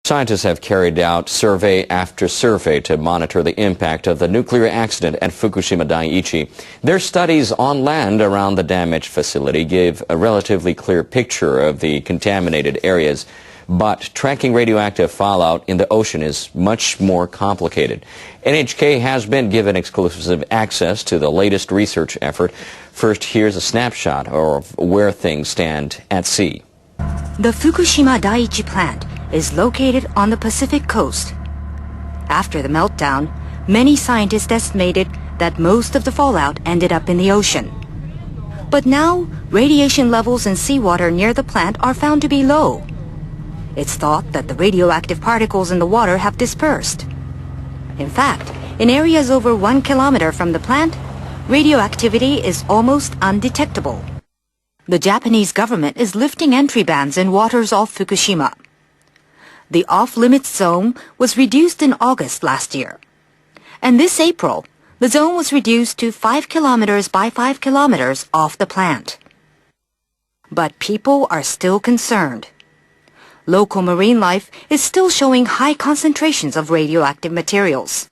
Scientists have carried out survey after survey to monitor the impact of the nuclear accident at Fukushima Daiichi. Their studies on land around the damaged facility give a relatively clear picture of the contaminated areas, but tracking radioactive fallout in the ocean is much more complicated. NHK has been given exclusive access to the latest research effort. First, here's a snapshot of where things stand at sea. The Fukushima Daiichi plant is located on the Pacific coast. After the meltdown, many scientists estimated that most of the fallout ended up in the ocean. But now, radiation levels in seawater near the plant are found to be low. It's thought that the radioactive particles in the water have dispersed. In fact, in areas over 1 kilometer from the plant, radioactivity is almost undetectable. The Japanese government is lifting entry bans in waters off Fukushima. The off-limits zone was reduced in August last year. And this April, the zone was reduced to 5 kilometers by 5 kilometers off the plant. But people are still concerned. Local marine life is still showing high concentrations of radioactive materials.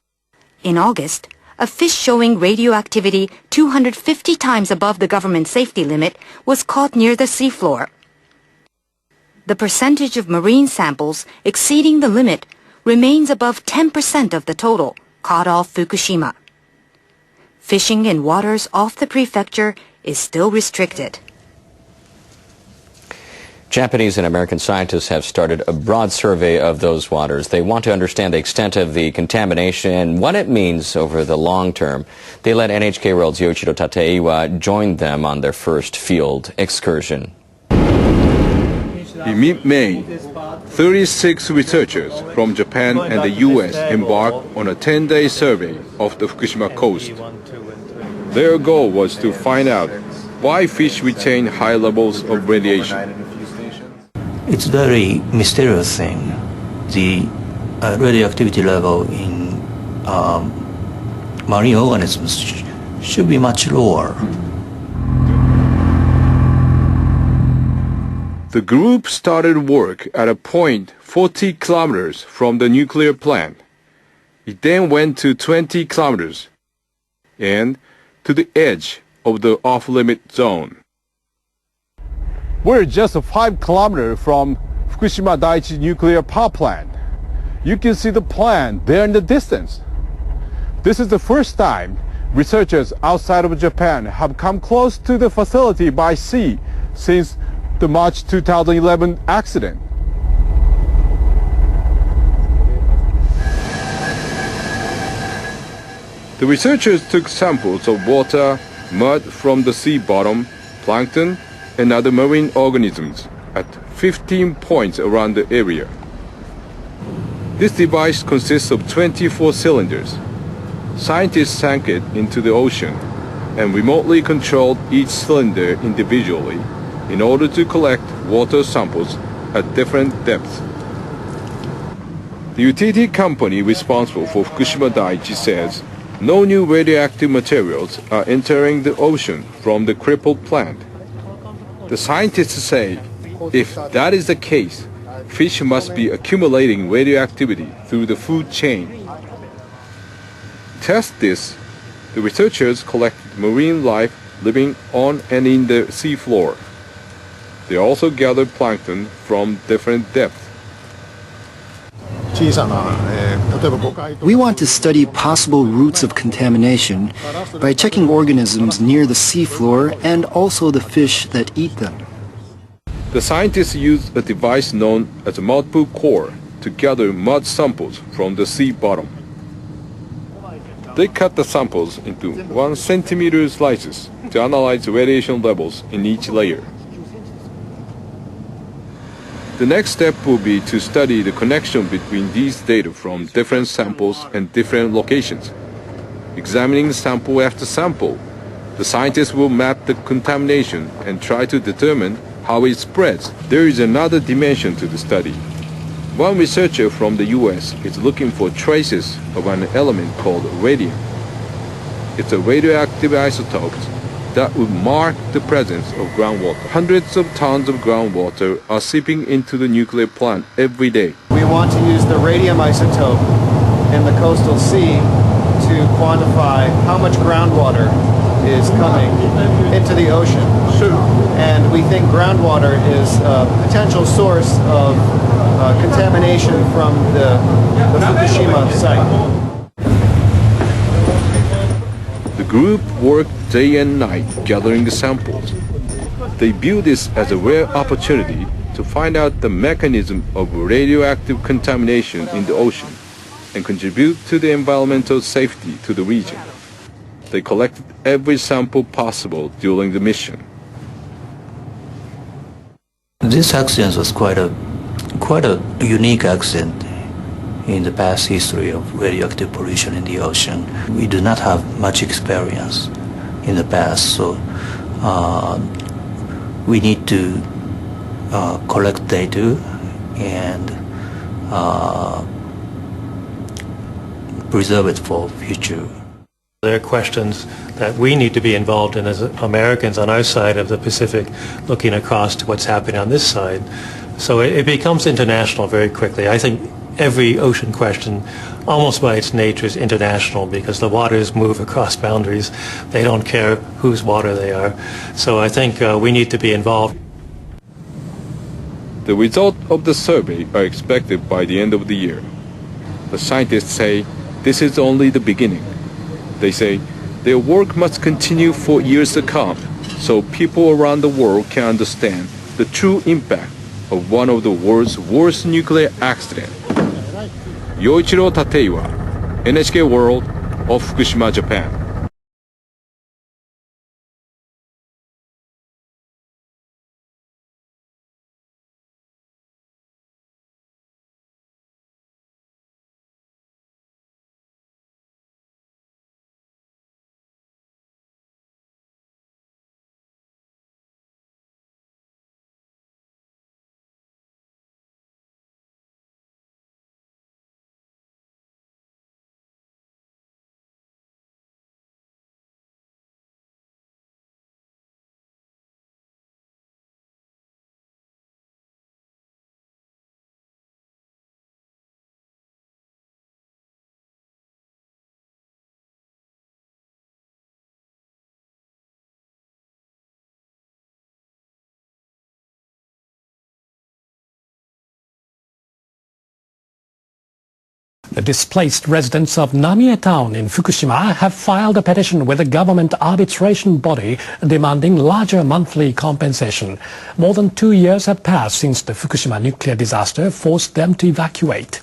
In August, a fish showing radioactivity 250 times above the government safety limit was caught near the seafloor. The percentage of marine samples exceeding the limit remains above 10% of the total caught off Fukushima. Fishing in waters off the prefecture is still restricted. Japanese and American scientists have started a broad survey of those waters. They want to understand the extent of the contamination and what it means over the long term. They let NHK World's Yoichiro Tateiwa join them on their first field excursion. In mid-May, 36 researchers from Japan and the U.S. embarked on a 10-day survey of the Fukushima coast. Their goal was to find out why fish retain high levels of radiation. It's a very mysterious thing. The radioactivity level in marine organisms should be much lower. The group started work at a point 40 kilometers from the nuclear plant. It then went to 20 kilometers and to the edge of the off-limit zone. We're just 5 kilometers from Fukushima Daiichi nuclear power plant. You can see the plant there in the distance. This is the first time researchers outside of Japan have come close to the facility by sea since the March 2011 accident. The researchers took samples of water, mud from the sea bottom, plankton, and other marine organisms at 15 points around the area. This device consists of 24 cylinders. Scientists sank it into the ocean and remotely controlled each cylinder individually in order to collect water samples at different depths. The utility company responsible for Fukushima Daiichi says no new radioactive materials are entering the ocean from the crippled plant. The scientists say if that is the case, fish must be accumulating radioactivity through the food chain. To test this, the researchers collected marine life living on and in the seafloor. They also gathered plankton from different depths. We want to study possible routes of contamination by checking organisms near the seafloor and also the fish that eat them. The scientists used a device known as a multiple core to gather mud samples from the sea bottom. They cut the samples into 1 centimeter slices to analyze radiation levels in each layer. The next step will be to study the connection between these data from different samples and different locations. Examining sample after sample, the scientists will map the contamination and try to determine how it spreads. There is another dimension to the study. One researcher from the US is looking for traces of an element called radium. It's a radioactive isotope that would mark the presence of groundwater. Hundreds of tons of groundwater are seeping into the nuclear plant every day. We want to use the radium isotope in the coastal sea to quantify how much groundwater is coming into the ocean. And we think groundwater is a potential source of contamination from the Fukushima site. The group worked day and night gathering the samples. They view this as a rare opportunity to find out the mechanism of radioactive contamination in the ocean and contribute to the environmental safety to the region. They collected every sample possible during the mission. This accident was quite a unique accident in the past history of radioactive pollution in the ocean. We do not have much experience in the past, so we need to collect data and preserve it for future. There are questions that we need to be involved in as Americans on our side of the Pacific, looking across to what's happening on this side. So it becomes international very quickly. I think every ocean question, almost by its nature, is international because the waters move across boundaries. They don't care whose water they are. So I think we need to be involved. The results of the survey are expected by the end of the year. The scientists say this is only the beginning. They say their work must continue for years to come so people around the world can understand the true impact of one of the world's worst nuclear accidents. Yoichiro Tateiwa, NHK World of Fukushima, Japan. The displaced residents of Namie town in Fukushima have filed a petition with the government arbitration body demanding larger monthly compensation. More than 2 years have passed since the Fukushima nuclear disaster forced them to evacuate.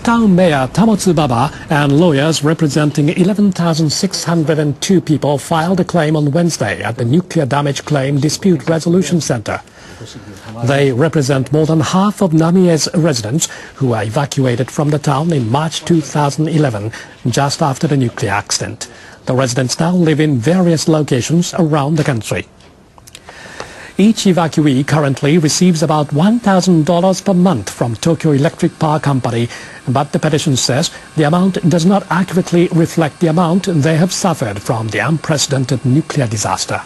Town Mayor Tamotsu Baba and lawyers representing 11,602 people filed a claim on Wednesday at the Nuclear Damage Claim Dispute Resolution Center. They represent more than half of Namie's residents who were evacuated from the town in March 2011, just after the nuclear accident. The residents now live in various locations around the country. Each evacuee currently receives about $1,000 per month from Tokyo Electric Power Company, but the petition says the amount does not accurately reflect the amount they have suffered from the unprecedented nuclear disaster.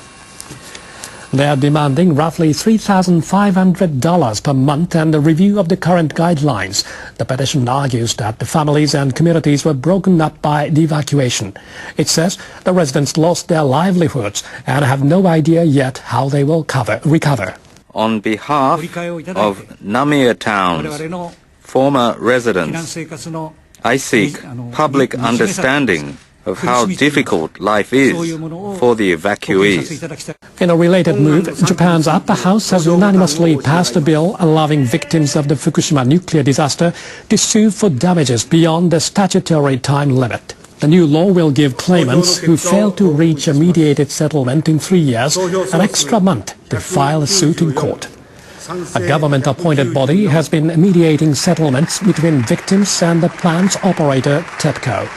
They are demanding roughly $3,500 per month and a review of the current guidelines. The petition argues that the families and communities were broken up by the evacuation. It says the residents lost their livelihoods and have no idea yet how they will recover. On behalf of Namie Town's former residents, I seek public understanding of how difficult life is for the evacuees. In a related move, Japan's upper house has unanimously passed a bill allowing victims of the Fukushima nuclear disaster to sue for damages beyond the statutory time limit. The new law will give claimants who fail to reach a mediated settlement in 3 years an extra month to file a suit in court. A government-appointed body has been mediating settlements between victims and the plant's operator, TEPCO.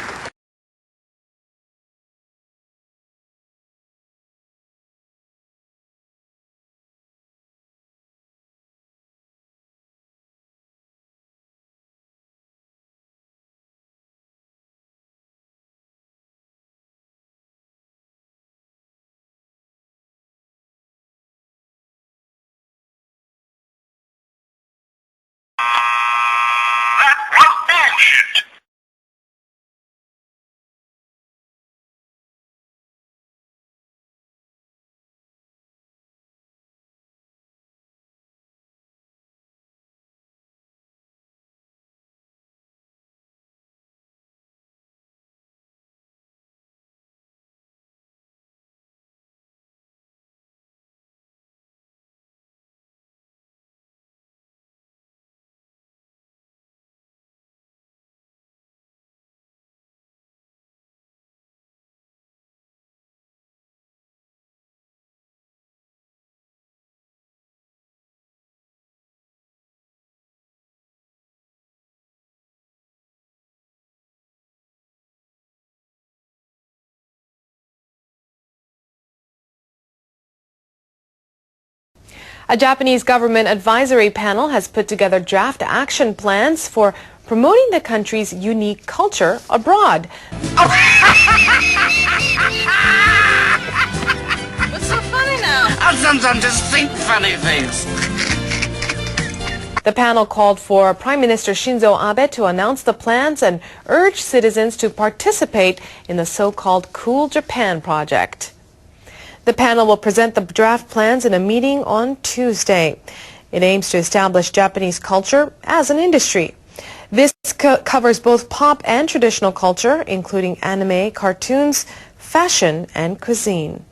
A Japanese government advisory panel has put together draft action plans for promoting the country's unique culture abroad. What's so funny now? I sometimes just think funny things. The panel called for Prime Minister Shinzo Abe to announce the plans and urge citizens to participate in the so-called Cool Japan project. The panel will present the draft plans in a meeting on Tuesday. It aims to establish Japanese culture as an industry. This covers both pop and traditional culture, including anime, cartoons, fashion, and cuisine.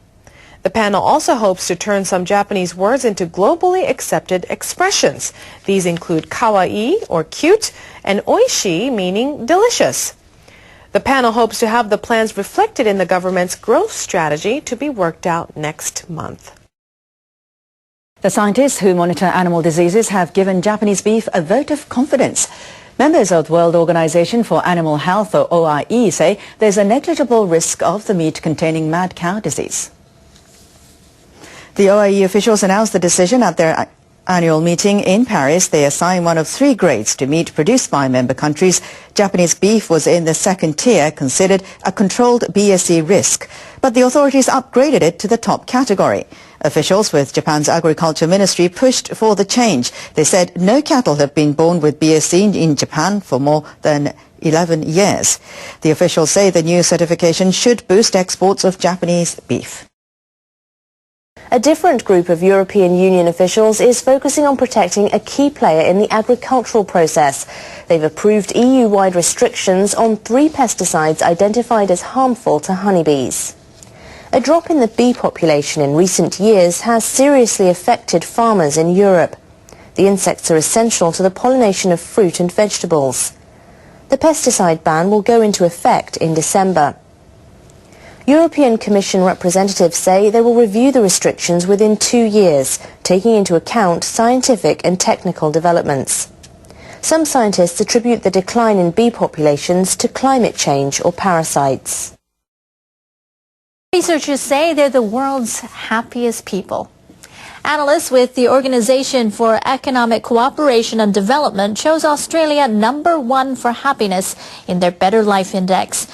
The panel also hopes to turn some Japanese words into globally accepted expressions. These include kawaii, or cute, and oishii, meaning delicious. The panel hopes to have the plans reflected in the government's growth strategy to be worked out next month. The scientists who monitor animal diseases have given Japanese beef a vote of confidence. Members of the World Organization for Animal Health, or OIE, say there's a negligible risk of the meat containing mad cow disease. The OIE officials announced the decision at their annual meeting in Paris. They assigned one of 3 grades to meat produced by member countries. Japanese beef was in the second tier, considered a controlled BSE risk, but the authorities upgraded it to the top category. Officials with Japan's Agriculture Ministry pushed for the change. They said no cattle have been born with BSE in Japan for more than 11 years. The officials say the new certification should boost exports of Japanese beef. A different group of European Union officials is focusing on protecting a key player in the agricultural process. They've approved EU-wide restrictions on 3 pesticides identified as harmful to honeybees. A drop in the bee population in recent years has seriously affected farmers in Europe. The insects are essential to the pollination of fruit and vegetables. The pesticide ban will go into effect in December. European Commission representatives say they will review the restrictions within 2 years, taking into account scientific and technical developments. Some scientists attribute the decline in bee populations to climate change or parasites. Researchers say they're the world's happiest people. Analysts with the Organization for Economic Cooperation and Development chose Australia #1 for happiness in their Better Life Index.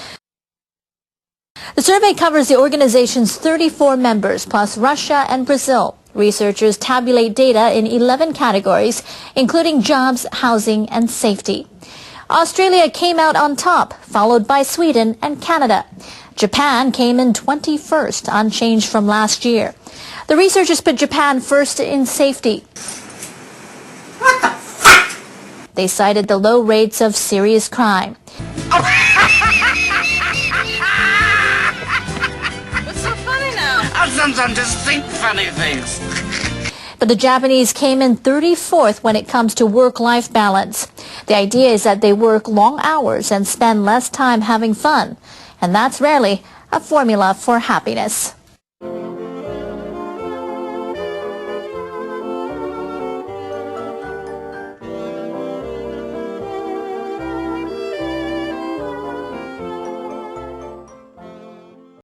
The survey covers the organization's 34 members, plus Russia and Brazil. Researchers tabulate data in 11 categories, including jobs, housing, and safety. Australia came out on top, followed by Sweden and Canada. Japan came in 21st, unchanged from last year. The researchers put Japan first in safety. What the fuck? They cited the low rates of serious crime. I sometimes just think funny things. But the Japanese came in 34th when it comes to work-life balance. The idea is that they work long hours and spend less time having fun. And that's rarely a formula for happiness.